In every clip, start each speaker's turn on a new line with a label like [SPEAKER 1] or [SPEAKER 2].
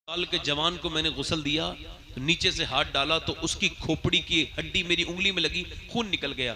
[SPEAKER 1] साल के जवान को मैंने गुस्ल दिया तो नीचे से हाथ डाला तो उसकी खोपड़ी की हड्डी मेरी उंगली में लगी, खून निकल गया।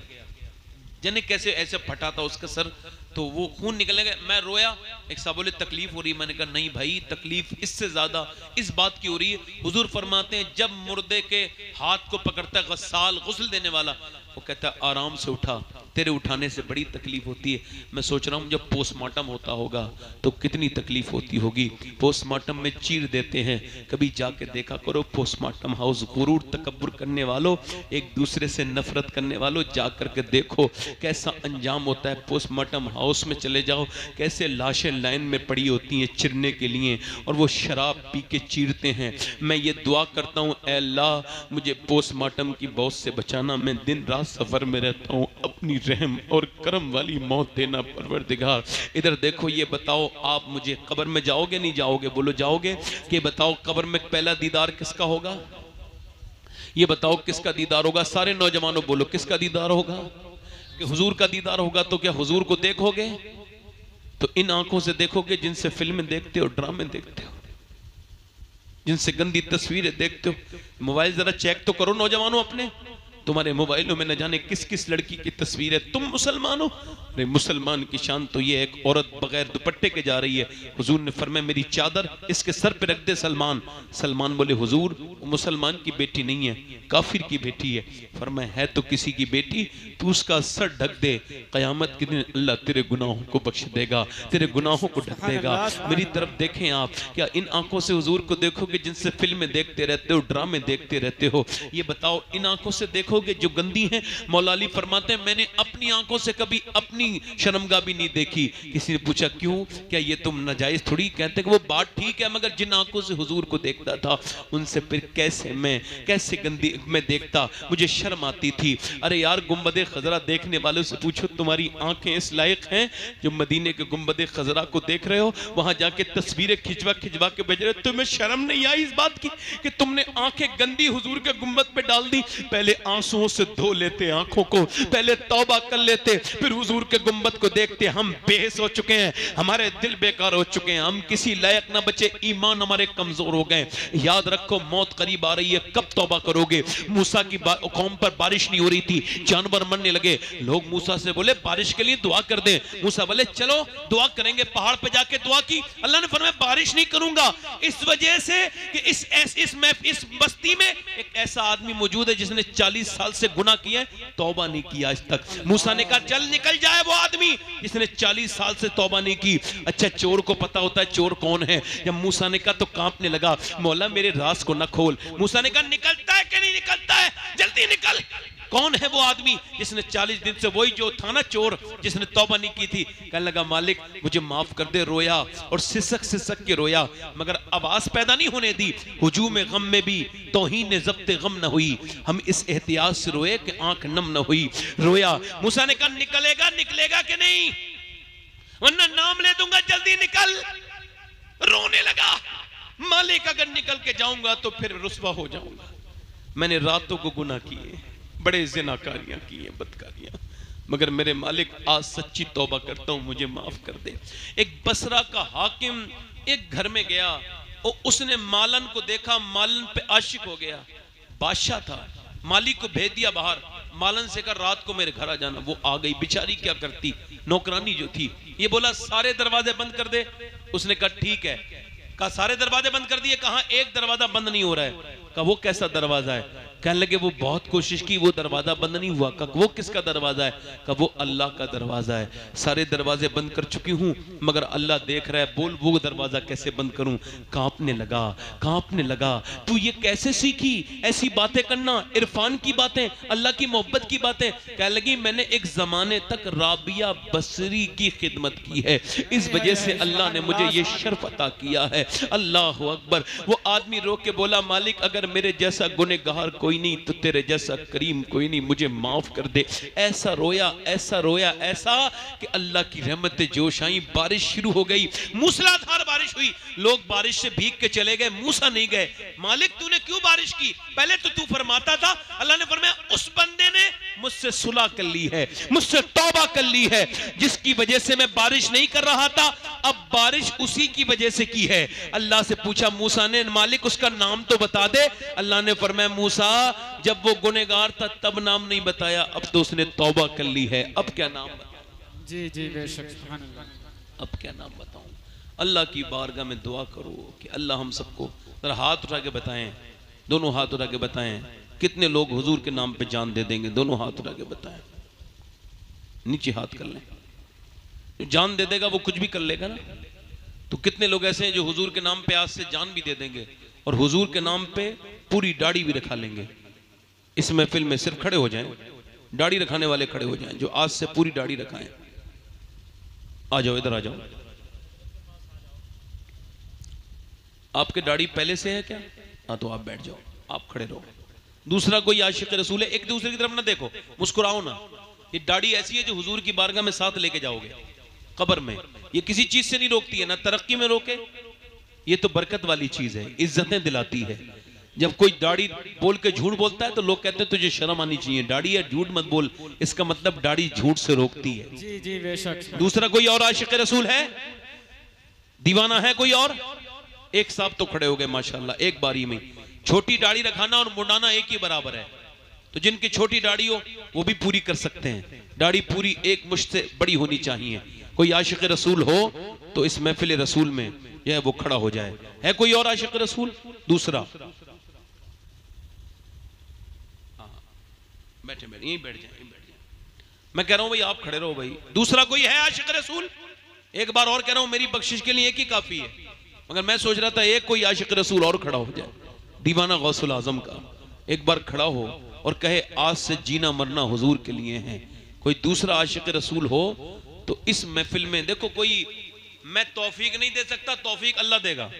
[SPEAKER 1] जने कैसे ऐसे फटा था उसका सर, तो वो खून निकलने गया। मैं रोया। एक साहब बोले तकलीफ हो रही है। मैंने कहा नहीं भाई, तकलीफ इससे ज्यादा इस बात की हो रही है। हुजूर फरमाते हैं जब मुर्दे के हाथ को पकड़ता है गस्साल, गुस्ल देने वाला, वो कहता है आराम से उठा, तेरे उठाने से बड़ी तकलीफ होती है। मैं सोच रहा हूँ जब पोस्टमार्टम होता होगा तो कितनी तकलीफ होती होगी। पोस्टमार्टम में चीर देते हैं, कभी जाके देखा करो पोस्टमार्टम हाउस। गुरूर तकब्बुर करने वालों, एक दूसरे से नफरत करने वालों, जा करके देखो कैसा अंजाम होता है। पोस्टमार्टम हाउस में चले जाओ, कैसे लाशें लाइन में पड़ी होती हैं चिरने के लिए, और वो शराब पी के चीरते हैं। मैं ये दुआ करता हूँ, ऐ अल्लाह मुझे पोस्टमार्टम की मौत से बचाना। मैं दिन रात सफर में रहता हूँ, अपनी रहम और करम वाली मौत देना परवरदिगार। इधर देखो, ये बताओ आप मुझे कब्र में जाओगे नहीं जाओगे? बोलो जाओगे। कि बताओ कब्र में पहला दीदार किसका होगा? ये बताओ किसका दीदार होगा? सारे नौजवानों बोलो किसका दीदार होगा? कि हुजूर का दीदार होगा। तो क्या हुजूर को देखोगे? तो इन आंखों से देखोगे जिनसे फिल्में देखते हो, ड्रामे देखते हो, जिनसे गंदी तस्वीरें देखते हो। मोबाइल जरा चेक तो करो नौजवानों अपने, तुम्हारे मोबाइलों में न जाने किस किस लड़की की तस्वीर है। तुम मुसलमान हो? अरे मुसलमान की शान तो ये, एक औरत बगैर दुपट्टे के जा रही है। हुजूर ने फरमाया मेरी चादर इसके सर पे रख दे सलमान। सलमान बोले हुजूर मुसलमान की बेटी नहीं है, काफिर की बेटी है। फरमाया है तो किसी की बेटी, तू उसका सर ढक दे, कयामत के दिन अल्लाह तेरे गुनाहों को बख्श देगा, तेरे गुनाहों को ढक देगा। मेरी तरफ देखें आप, क्या इन आंखों से हुजूर को देखोगे जिनसे फिल्में देखते रहते हो, ड्रामे देखते रहते हो? ये बताओ इन आंखों से देखोगे जो गंदी हैं? मौला अली फरमाते हैं मैंने अपनी आंखों से कभी अपनी शर्मगाह भी नहीं देखी। किसी ने पूछा क्यों? क्या ये तुम नाजायज थोड़ी? कहते कि वो बात ठीक है, मगर जिन आंखों से हुजूर को देखता था उनसे फिर कैसे गंदी मैं देखता, मुझे शर्म आती थी। अरे यार, गुंबदे खजरा देखने वालों से पूछो तुम्हारी आंखें इस लायक हैं जो मदीने के गुंबदे खजरा को देख रहे हो, वहां जाके तस्वीरें खिंचवा खिंचवा के भेज रहे हो? तुम्हें शर्म नहीं आई इस बात की कि तुमने आंखें गंदी हुजूर के गुंबद पे डाल दी? पहले आंसुओं से धो लेते आंखों को, पहले तौबा कर लेते, फिर हुजूर के गुंबद को देखते। हम बेहस हो चुके हैं, हमारे दिल बेकार हो चुके हैं, हम किसी लायक ना बचे, ईमान हमारे कमजोर हो गए। याद रखो मौत करीब आ रही है, कब तौबा करोगे? मूसा की कौम पर बारिश नहीं हो रही थी, जानवर मरने लगे। लोग मूसा से बोले बारिश के लिए दुआ कर दे। मूसा बोले चलो दुआ करेंगे। पहाड़ पे जाके दुआ की, अल्लाह ने फरमाया बारिश नहीं करूंगा, इस वजह से कि इस बस्ती में एक ऐसा आदमी मौजूद है जिसने 40 साल से गुनाह किया, तौबा नहीं किया आज तक। मूसा ने कहा चल निकल जाए वो आदमी जिसने 40 साल से तौबा नहीं की। अच्छा, चोर को पता होता है चोर कौन है? जब मूसा ने कहा तो कांपने लगा, मौला मेरे राज को न खोल। मूसा ने कहा निकलता है कि नहीं निकलता है? जल्दी निकल। कौन है वो आदमी जिसने 40 दिन से, वही जो था ना चोर जिसने तौबा नहीं की थी। कहने लगा मालिक मुझे माफ कर दे। रोया और सिसक सिसक के रोया, मगर आवाज पैदा नहीं होने दी। हुजूम गम में भी तौहीन ज़ब्त गम न हुई। हम इस एहतियात से रोए कि आंख नम न हुई। रोया। मूसा ने कहा निकलेगा कि नहीं, वरना नाम ले दूंगा, जल्दी निकल। रोने लगा, मालिक अगर निकल के जाऊंगा तो फिर रुस्वा हो जाऊंगा। मैंने रातों को गुनाह किए, बड़े जिनाकारियां की हैं, बदकारियां, मगर मेरे मालिक आज सच्ची तौबा करता हूं, मुझे माफ कर दे। एक बसरा का हाकिम एक घर में गया और उसने मालन को देखा, मालन पे आशिक हो गया। बादशाह था, मालिक को भेज दिया बाहर, मालन से कहा रात को मेरे घर आ जाना। वो आ गई। बेचारी क्या करती, नौकरानी जो थी, ये बोला सारे दरवाजे बंद कर दे। उसने कहा ठीक है। कहा सारे दरवाजे बंद कर दिए? कहा एक दरवाजा बंद नहीं हो रहा है। कहा वो कैसा दरवाजा है? कहने लगे वो बहुत कोशिश की, वो दरवाजा बंद नहीं हुआ। कहा वो किसका दरवाजा है? कहा वो अल्लाह का दरवाजा है। सारे दरवाजे बंद कर चुकी हूं मगर अल्लाह देख रहा है, बोल वो दरवाजा कैसे बंद करूं? कांपने लगा। तू ये कैसे सीखी ऐसी बातें करना, इरफान की बातें, अल्लाह की मोहब्बत की बातें? कहने लगी मैंने एक जमाने तक राबिया बसरी की खिदमत की है, इस वजह से अल्लाह ने मुझे ये शर्फ अता किया है। अल्लाह अकबर। वो आदमी रो के बोला मालिक अगर अगर मेरे जैसा गुनहगार कोई नहीं तो तेरे जैसा करीम कोई नहीं, मुझे माफ कर दे। ऐसा रोया ऐसा कि अल्लाह की रहमत जोश आई, बारिश शुरू हो गई, मूसलाधार बारिश हुई। लोग बारिश से भीग के चले गए, मूसा नहीं गए। मालिक तूने क्यों बारिश की? पहले तो तू फरमाता था। अल्लाह ने फरमाया उस बंदे ने मुझसे सुलह कर ली है, मुझसे तौबा कर ली है, जिसकी वजह से मैं बारिश नहीं कर रहा था, अब बारिश उसी की वजह से की है। अल्लाह से पूछा मूसा ने, मालिक उसका नाम तो बता दे। अल्लाह ने फरमाया मूसा जब वो गुनहगार था तब नाम नहीं बताया, अब तो उसने तौबा कर ली है, अब क्या नाम बताऊं?
[SPEAKER 2] जी जी बेशक, सुभान अल्लाह।
[SPEAKER 1] अब क्या नाम बताऊं? अल्लाह की बारगाह में दुआ करो कि अल्लाह हम सबको, जरा हाथ उठा के बताएं, दोनों हाथ उठा के बताएं कितने लोग हुजूर के नाम पे जान दे देंगे? दोनों हाथ उठा के बताएं, नीचे हाथ कर लें। जो जान दे देगा वो कुछ भी कर लेगा ना। तो कितने लोग ऐसे हैं जो हुजूर के नाम पे आज से जान भी दे देंगे और हुजूर के नाम पे पूरी दाढ़ी भी रखा लेंगे। इस महफिल में सिर्फ खड़े हो जाएं, दाढ़ी रखाने वाले खड़े हो जाएं जो आज से पूरी दाढ़ी रखाएं। आ जाओ, इधर आ जाओ। आपके दाढ़ी पहले से है क्या? हाँ तो आप बैठ जाओ, आप खड़े रहो। दूसरा कोई आशिक रसूल है, एक दूसरे की तरफ ना देखो, मुस्कुराओ ना। ये दाढ़ी ऐसी है जो हुजूर की बारगाह में साथ लेके जाओगे कब्र में। ये किसी चीज से नहीं रोकती है, ना तरक्की में रोके। ये तो बरकत वाली चीज है, इज्जतें दिलाती है। जब कोई दाढ़ी बोल के झूठ बोलता है तो लोग कहते हैं तुझे शर्म आनी चाहिए, दाढ़ी है झूठ मत बोल। इसका मतलब दाढ़ी झूठ से रोकती है।
[SPEAKER 2] जी जी बेशक।
[SPEAKER 1] दूसरा कोई और आशिक रसूल है, दीवाना है कोई और? एक साहब तो खड़े हो गए माशाल्लाह, एक बारी में। छोटी दाढ़ी रखाना और मुंडाना एक ही बराबर है। तो जिनकी छोटी दाढ़ी हो वो भी पूरी कर सकते हैं। दाढ़ी पूरी एक मुश्त से बड़ी होनी चाहिए। कोई आशिक रसूल हो तो इस महफिल रसूल में जो है वो खड़ा हो जाए। है कोई और आशिक रसूल? दूसरा बैठे बैठे यहीं बैठ जाए, मैं कह रहा हूं भाई आप खड़े रहो भाई। दूसरा कोई है आशिक रसूल? एक बार और कह रहा हूं, मेरी बख्शिश के लिए एक ही काफी है, मगर मैं सोच रहा था एक कोई आशिक रसूल और खड़ा हो जाए, दीवाना गौसुल आजम का। एक बार खड़ा हो और कहे आज से जीना मरना हुजूर के लिए है। कोई दूसरा आशिक रसूल हो तो इस महफिल में देखो, कोई मैं तौफीक नहीं दे सकता, तौफीक अल्लाह देगा।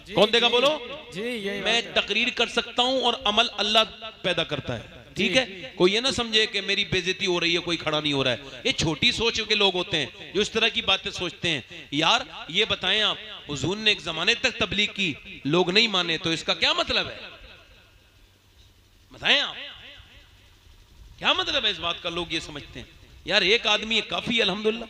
[SPEAKER 1] कौन देगा बोलो?
[SPEAKER 2] जी
[SPEAKER 1] मैं तकरीर कर सकता हूं और अमल अल्लाह पैदा करता है, ठीक है। कोई ये ना समझे कि मेरी बेइज्जती हो रही है, कोई खड़ा नहीं हो रहा है। ये छोटी सोच के लोग होते हैं जो इस तरह की बातें सोचते हैं। यार ये बताएं आप, हुजूर ने एक जमाने तक तबलीग की, लोग नहीं माने, तो इसका क्या मतलब है? बताएं आप, क्या मतलब है इस बात का? लोग ये समझते हैं यार एक आदमी है काफी है, अल्हम्दुलिल्लाह।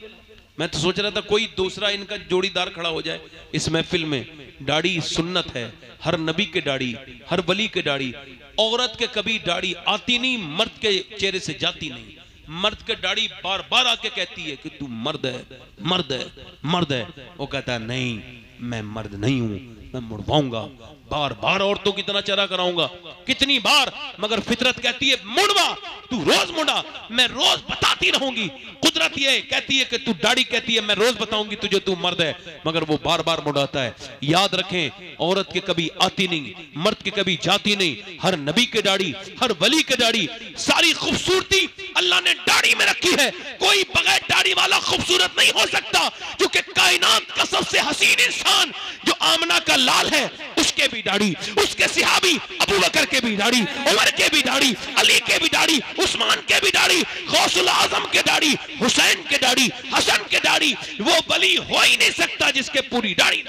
[SPEAKER 1] मैं तो सोच रहा था कोई दूसरा इनका जोड़ीदार खड़ा हो जाए इस महफिल में। दाढ़ी सुन्नत है, हर नबी के दाढ़ी, हर वली के दाढ़ी। औरत के कभी दाढ़ी आती नहीं, मर्द के चेहरे से जाती नहीं। मर्द के दाढ़ी बार बार आके कहती है कि तू मर्द है, मर्द है, मर्द है। वो कहता है नहीं मैं मर्द नहीं हूं, मैं मुड़वाऊंगा, बार बार औरतों की तरह चेहरा कराऊंगा। कितनी बार, मगर फितरत कहती है मुड़वा, तू रोज मुड़ा, मैं रोज बताती रहूंगी। कुदरत ये कहती है कि तू दाढ़ी कहती है मैं रोज बताऊंगी तुझे तू मर्द है, मगर वो बार बार मुड़ाता है। याद रखें औरत के कभी आती नहीं, मर्द के कभी जाती नहीं। हर नबी के दाढ़ी, हर वली के दाढ़ी। सारी खूबसूरती अल्लाह ने दाढ़ी में रखी है। कोई बगैर दाढ़ी वाला खूबसूरत नहीं हो सकता, क्योंकि कायनात का सबसे हसीन इंसान जो आमना का लाल है उसके भी दाढ़ी, उसके सिहाबी अबू बकर के भी दाढ़ी, उमर के भी दाढ़ी, अली के भी दाढ़ी, उस्मान के भी दाढ़ी, गौसुल आजम के दाढ़ी, हुसैन के दाढ़ी, हसन के दाढ़ी। वो वली हो ही नहीं सकता जिसके पूरी दाढ़ी।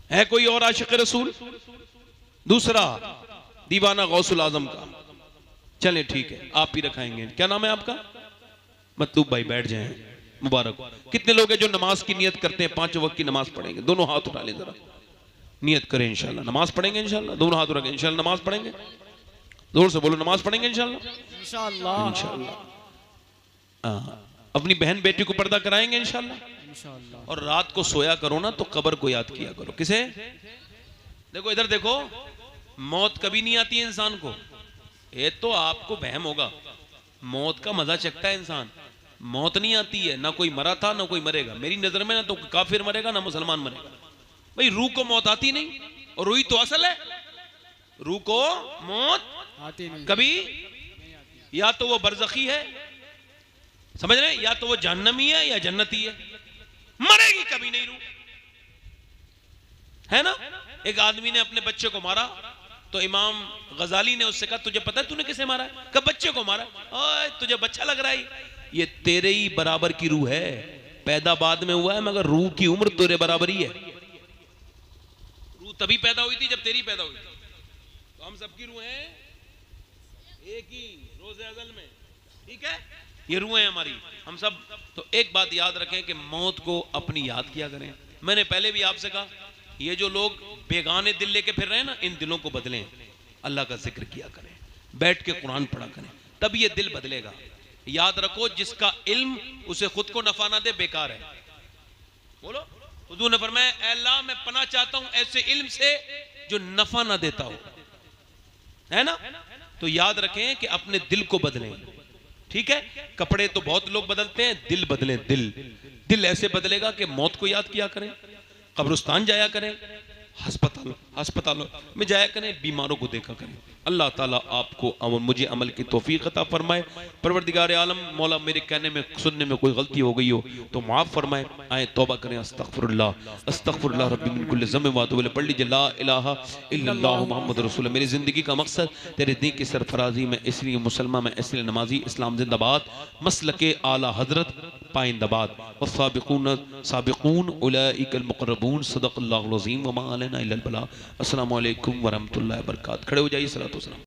[SPEAKER 1] है कोई और आशिक रसूल? दूसरा दीवाना गौसुल आजम का। चले ठीक है, आप ही रखाएंगे। क्या नाम है आपका? मतलूब भाई, बैठ जाएं, मुबारक। कितने लोग हैं जो नमाज की नियत करते हैं, 5 वक्त की नमाज पढ़ेंगे? दोनों हाथ उठा लें, जरा नियत करें इंशाल्लाह नमाज पढ़ेंगे। इंशाल्लाह दोनों हाथ उठाएंगे, इंशाल्लाह नमाज पढ़ेंगे। जोर से बोलो, नमाज पढ़ेंगे इंशाल्लाह।
[SPEAKER 2] इंशाल्लाह
[SPEAKER 1] इंशाल्लाह। अपनी बहन बेटी को पर्दा कराएंगे इंशाल्लाह। और रात को सोया करो ना तो कब्र को याद किया करो। किसे? देखो इधर देखो, मौत कभी नहीं आती है इंसान को। ये तो आपको वहम होगा, मौत का मजा चखता है इंसान। मौत नहीं आती है, ना कोई मरा था ना कोई मरेगा। मेरी नजर में ना तो काफिर मरेगा ना मुसलमान मरेगा। भाई रूह को मौत आती नहीं, और रूह तो असल है। रूह को मौत
[SPEAKER 2] आती नहीं
[SPEAKER 1] कभी, या तो वो बरज़खी है, समझ रहे, या तो वो जहन्नमी है या जन्नती है। मरेगी कभी नहीं रूह, है ना? एक आदमी ने अपने बच्चे को मारा तो इमाम गजाली ने उससे कहा तुझे पता है तूने किसे मारा है? कहा बच्चे को मारा। ओए तुझे बच्चा लग रहा है, ये तेरे ही बराबर की रूह है, पैदा बाद में हुआ है मगर रूह की उम्र तेरे बराबर ही है। रूह तभी पैदा हुई थी जब तेरी पैदा हुई थी। तो हम सबकी रूह है एक ही रोज़े अज़ल में, ठीक है, ये रूह है हमारी हम सब। तो एक बात याद रखें कि मौत को अपनी याद किया करें। मैंने पहले भी आपसे कहा, ये जो लोग बेगाने दिल लेके फिर रहे हैं ना, इन दिलों को बदलें, अल्लाह का जिक्र किया करें, बैठ के कुरान पढ़ा करें, तब ये दिल बदलेगा। याद रखो जिसका इल्म उसे खुद को नफा ना दे बेकार है। बोलो, हुजूर ने फरमाया ऐ अल्लाह मैं पनाह चाहता हूं ऐसे इल्म से जो नफा ना देता हो, है ना। तो याद रखें कि अपने दिल को बदलें, ठीक है। कपड़े तो बहुत लोग बदलते हैं, दिल बदलें। दिल ऐसे बदलेगा कि मौत को याद किया करें, कब्रिस्तान जाया करें, अस्पतालों में जाया करें, बीमारों को देखा करें। अल्लाह ताला आपको मुझे अमल की तौफीक अता फरमाए। परवरदिगार आलम मौला मेरे कहने में सुनने में कोई गलती हो गई हो तो माफ़ फरमाए। आए तौबा करें, अस्तगफिरुल्लाह रब्बी मिन कुल्लि ज़म्बिन व अतूबु इलैह। पढ़ लीजिए ला इलाहा इल्लल्लाह मुहम्मदुर रसूलुल्लाह। मेरी ज़िंदगी का मकसद तेरे दीन की सरफराजी में, इसलिए मुसलमान में, इसलिए नमाजी, इस्लाम जिंदाबाद, मसलके आला हजरत पाइंदाबाद, साबिकून उलाइकल मुक़र्रबून, सदक़ल्लाहुल अज़ीम व मा अलैना इल्लल बलाग। अस्सलामु अलैकुम व रहमतुल्लाहि व बरकातहू। खड़े हो जाइए, सलातो सलाम।